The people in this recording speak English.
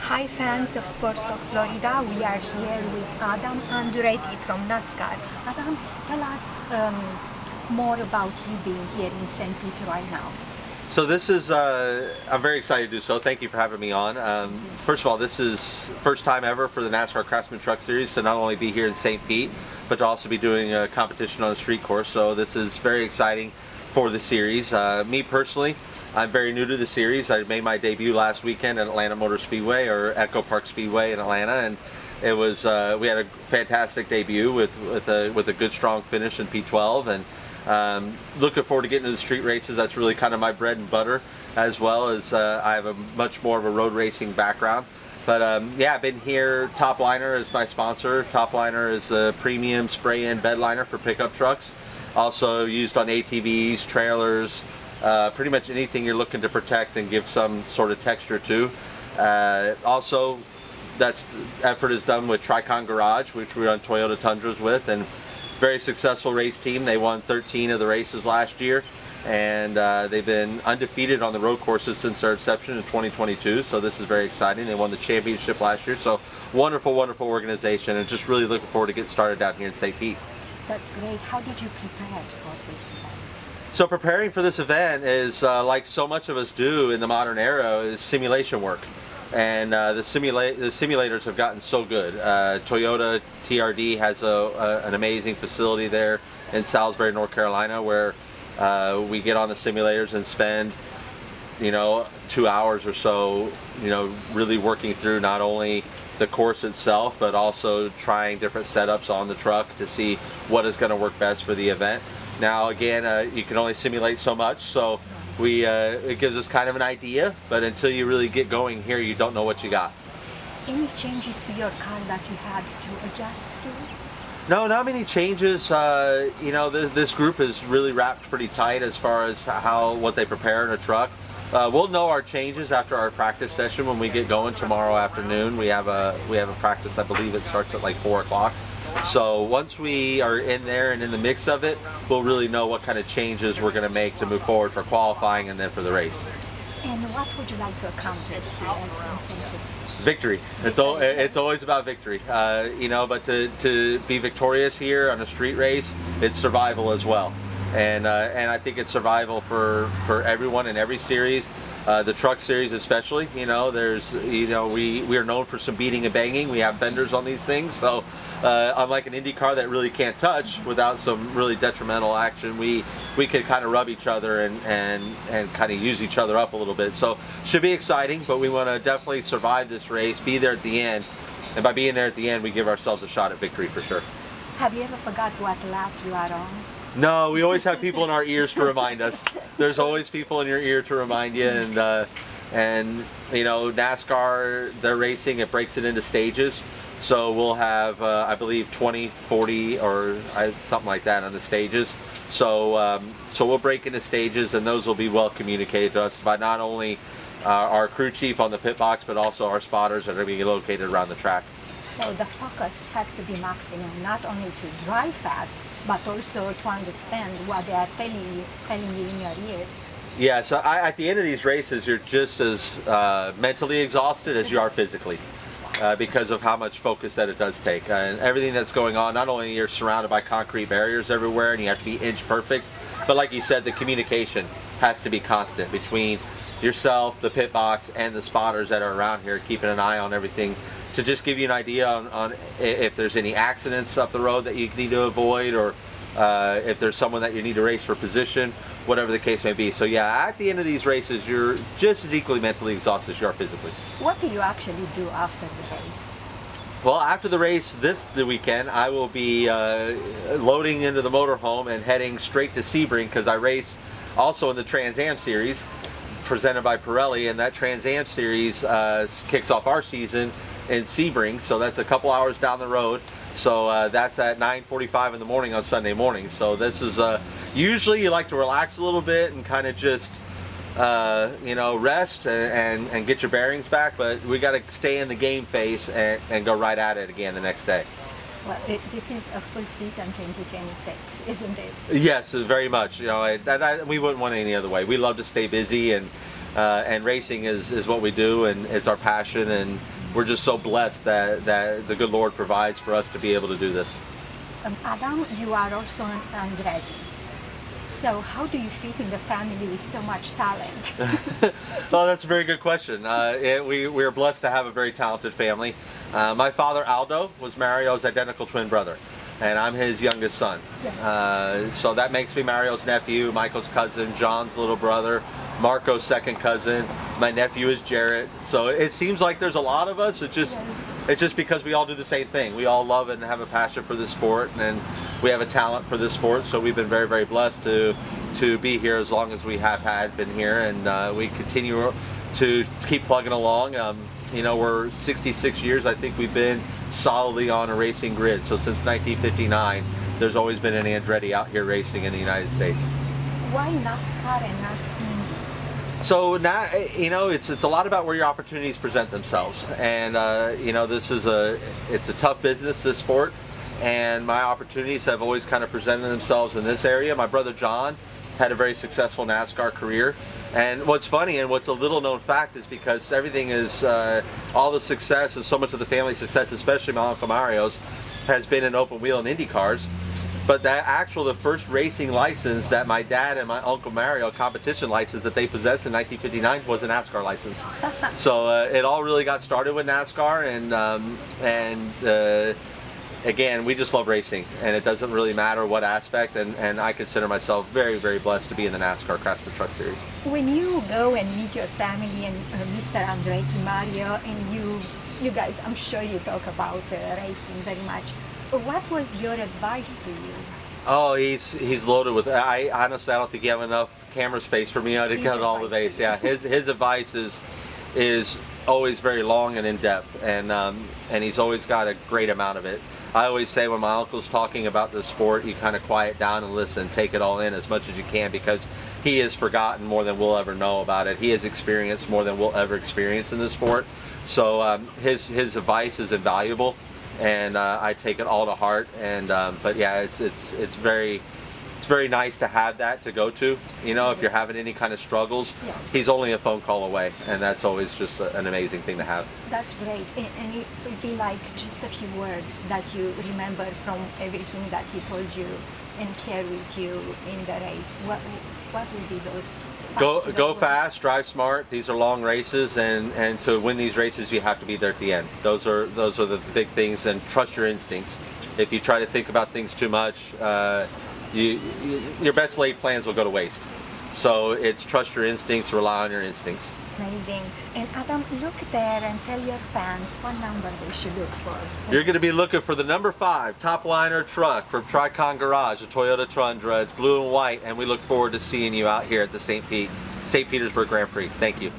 Hi fans of Sports Talk Florida, we are here with Adam Andretti from NASCAR. Adam, tell us more about you being here in St. Pete right now. So this is, I'm very excited to do so. Thank you for having me on. First of all, this is first time ever for the NASCAR Craftsman Truck Series to not only be here in St. Pete, but to also be doing a competition on a street course. So this is very exciting for the series. Me personally, I'm very new to the series. I made my debut last weekend at Atlanta Motor Speedway, or Echo Park Speedway in Atlanta, and it was we had a fantastic debut with a good strong finish in P12, and looking forward to getting to the street races. That's really kind of my bread and butter, as well as I have a much more of a road racing background. But yeah, I've been here. Top Liner is my sponsor. Top Liner is a premium spray-in bed liner for pickup trucks. Also used on ATVs, trailers, pretty much anything you're looking to protect and give some sort of texture to. Also, that effort is done with Tricon Garage, which we run Toyota Tundras with, and very successful race team. They won 13 of the races last year, and they've been undefeated on the road courses since their inception in 2022, so this is very exciting. They won the championship last year, so wonderful, wonderful organization, and just really looking forward to getting started down here in St. Pete. That's great. How did you prepare for this event? So preparing for this event is, like so much of us do in the modern era, is simulation work. And the simulators have gotten so good. Toyota TRD has an amazing facility there in Salisbury, North Carolina, where we get on the simulators and spend, 2 hours or so, really working through not only the course itself, but also trying different setups on the truck to see what is going to work best for the event. Now again, you can only simulate so much, so it gives us kind of an idea, but until you really get going here, you don't know what you got. Any changes to your car that you had to adjust to? No, not many changes. This group is really wrapped pretty tight as far as what they prepare in a truck. We'll know our changes after our practice session when we get going tomorrow afternoon. We have a practice, I believe it starts at like 4 o'clock. So once we are in there and in the mix of it, we'll really know what kind of changes we're going to make to move forward for qualifying and then for the race. And what would you like to accomplish here in St. Pete? Victory. It's always about victory. But to be victorious here on a street race, it's survival as well. And I think it's survival for everyone in every series. The truck series especially, we are known for some beating and banging. We have fenders on these things, so unlike an IndyCar that really can't touch without some really detrimental action, we could kind of rub each other and kind of use each other up a little bit. So should be exciting, but we want to definitely survive this race, be there at the end, and by being there at the end, we give ourselves a shot at victory for sure. Have you ever forgot what lap you are on? No, we always have people in our ears to remind us. There's always people in your ear to remind you, and NASCAR, they're racing, it breaks it into stages. So we'll have, I believe, 20, 40, or something like that on the stages. So we'll break into stages, and those will be well communicated to us by not only our crew chief on the pit box, but also our spotters that are going to be located around the track. So the focus has to be maximum, not only to drive fast, but also to understand what they are telling you in your ears. Yeah, so at the end of these races, you're just as mentally exhausted as you are physically, because of how much focus that it does take. And everything that's going on, not only you're surrounded by concrete barriers everywhere and you have to be inch perfect, but like you said, the communication has to be constant between yourself, the pit box, and the spotters that are around here, keeping an eye on everything, to just give you an idea on if there's any accidents up the road that you need to avoid, or if there's someone that you need to race for position, whatever the case may be. So yeah, at the end of these races, you're just as equally mentally exhausted as you are physically. What do you actually do after the race? Well, after the race the weekend, I will be loading into the motorhome and heading straight to Sebring, because I race also in the Trans Am Series presented by Pirelli, and that Trans Am Series kicks off our season in Sebring, so that's a couple hours down the road. So that's at 9:45 in the morning on Sunday morning. So this is usually you like to relax a little bit and kind of just rest and get your bearings back, but we got to stay in the game phase and go right at it again the next day. Well, this is a full season 2026, isn't it? Yes, very much. We wouldn't want it any other way. We love to stay busy, and racing is what we do, and it's our passion, and we're just so blessed that the good Lord provides for us to be able to do this. Adam, you are also an Andretti. So how do you fit in the family with so much talent? Well, that's a very good question. We are blessed to have a very talented family. My father, Aldo, was Mario's identical twin brother, and I'm his youngest son. Yes. So that makes me Mario's nephew, Michael's cousin, John's little brother, Marco's second cousin. My nephew is Jarrett. So it seems like there's a lot of us. It's just because we all do the same thing. We all love and have a passion for this sport, and we have a talent for this sport. So we've been very, very blessed to be here as long as we have been here, and we continue to keep plugging along. You know, we're 66 years. I think we've been solidly on a racing grid. So since 1959, there's always been an Andretti out here racing in the United States. Why NASCAR and not Indy? So now, you know, it's a lot about where your opportunities present themselves, and you know, it's a tough business, this sport, and my opportunities have always kind of presented themselves in this area. My brother John had a very successful NASCAR career, and what's funny and what's a little known fact is because everything is all the success and so much of the family success, especially my Uncle Mario's, has been in open wheel and IndyCars. But the first racing license that my dad and my Uncle Mario, competition license that they possessed in 1959, was a NASCAR license. So it all really got started with NASCAR, and again, we just love racing, and it doesn't really matter what aspect, and I consider myself very, very blessed to be in the NASCAR Craftsman Truck Series. When you go and meet your family and Mr. Andretti, Mario, and you guys, I'm sure you talk about racing very much. What was your advice to you? Oh, he's loaded with. I honestly, I don't think you have enough camera space for me to count all the base. Yeah, his advice is always very long and in depth, and he's always got a great amount of it. I always say when my uncle's talking about the sport, you kind of quiet down and listen, take it all in as much as you can, because he has forgotten more than we'll ever know about it. He has experienced more than we'll ever experience in the sport. So his advice is invaluable, and I take it all to heart. And but yeah, it's very nice to have that to go to. You know, if you're having any kind of struggles, he's only a phone call away, and that's always just an amazing thing to have. That's great. And it would be like just a few words that you remember from everything that he told you and carry with you in the race. What would be those? Go fast, drive smart. These are long races, and to win these races, you have to be there at the end. Those are the big things, and trust your instincts. If you try to think about things too much, your best laid plans will go to waste. So it's trust your instincts, rely on your instincts. Amazing. And Adam, look there and tell your fans what number they should look for. You're going to be looking for the number 5 top liner truck from Tricon Garage, a Toyota Tundra. It's blue and white, and we look forward to seeing you out here at the St. Petersburg Grand Prix. Thank you.